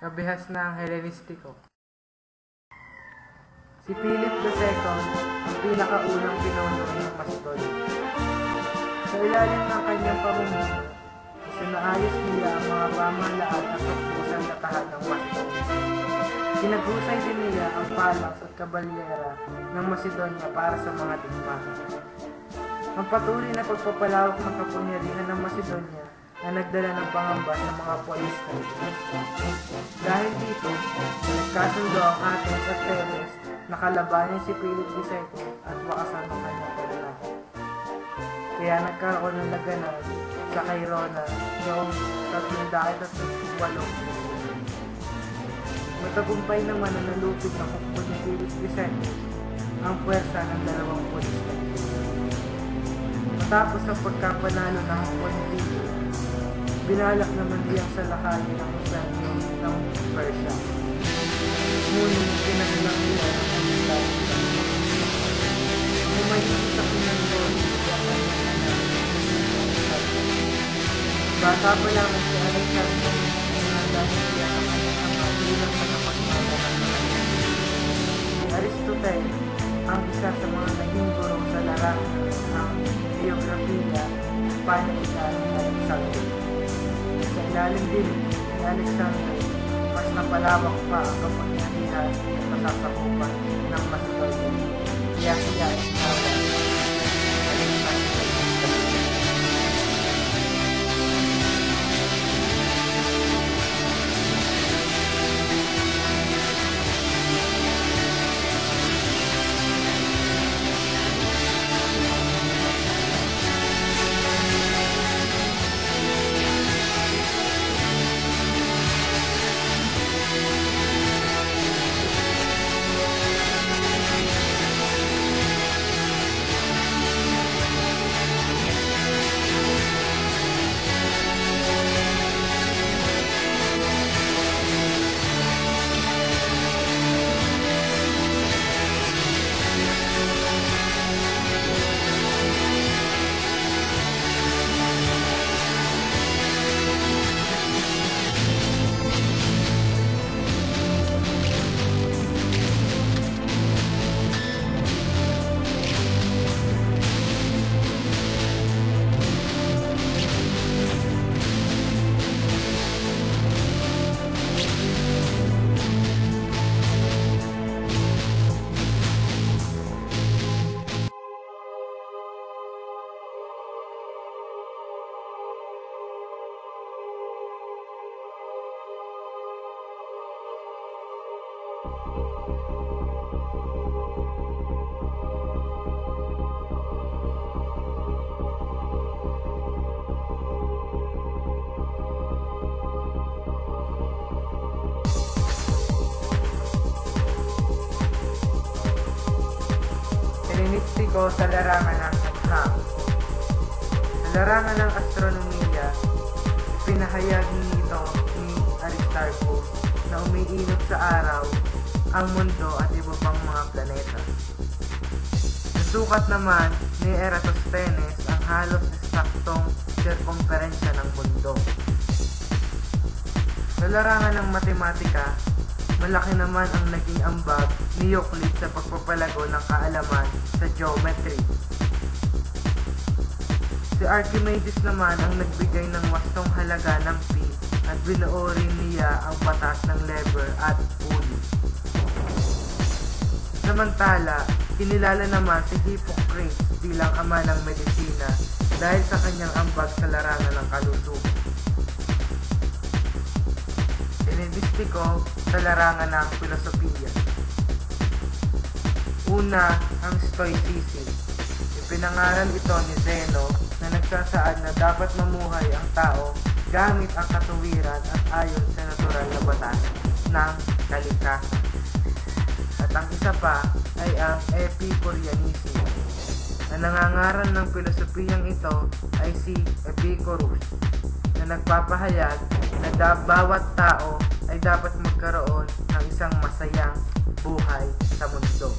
kabihas ng Helenistiko. Si Philip II ang pinakaunang pinuno ng Macedonia. Sa ilalim ng kanyang pamumuno, isinaayos niya ang mga pamahalaan at tukbusan na tahat ng Macedonia. Pinaghusay din niya ang phalanx at kabalyera ng Macedonia para sa mga digmaan. Ang patuloy na pagpapalawak ng kapangyarihan ng Macedonia na nagdala ng pangamba sa mga polis na ito. Dahil dito, nagkasundo ang Athens at Thebes na kalabanin si Philip II at wakasan ng kanyang paglalaban. Kaya nagkaroon ng laganap sa Cairona noong 338. Matagumpay naman na nalupit ng hukbo ni Philip II ang puwersa ng dalawang polis na ito. Matapos ang pagkapanalo ng hukbo ni Philip, binalak naman diyang salakayin ng imperyo ng Persia. Ngunit pinanilang nila ang kanyang dati. Kung may nakita ko ng Lord, ang kanyang anak. Bata pa lamang si Alexander ang dahil siya ang kanyang ama bilang tagapagmana ng kanya. Si Aristotle ang isa sa mga naging guro sa larangan ng geografiya, panitikan ni Alexander. Sa ilalim din ni Alexander, mas napalawak pa ang kapangyarihan at masasakupan ng Macedonia. Kaya siya ay tawag Alexander. Helenistiko sa larangan ng agham. Sa larangan ng astronomiya, ipinahayag nito ni Aristarchus na umiinot sa araw ang mundo at iba pang mga planeta. Nasukat naman ni Eratosthenes ang halos eksaktong sirkumperensya ng mundo. Sa larangan ng matematika, malaki naman ang naging ambag ni Euclid sa pagpapalago ng kaalaman sa geometry. Si Archimedes naman ang nagbigay ng wastong halaga ng pi at binuo rin niya ang batas ng Leber at Uli. Samantala, kinilala naman si Hippocrates bilang ama ng medisina dahil sa kanyang ambag sa larangan ng kalusugan. Helenistiko sa larangan ng filosofiya. Una, ang Stoicism. Ipinangaral ito ni Zeno na nagsasaad na dapat mamuhay ang tao gamit ang katuwiran at ayon sa natural na batas ng kalikasan. At ang isa pa ay ang Epicureanism. Ang nangangaral ng filosofiyang ito ay si Epicurus na nagpapahayag na bawat tao ay dapat magkaroon ng isang masayang buhay sa mundo.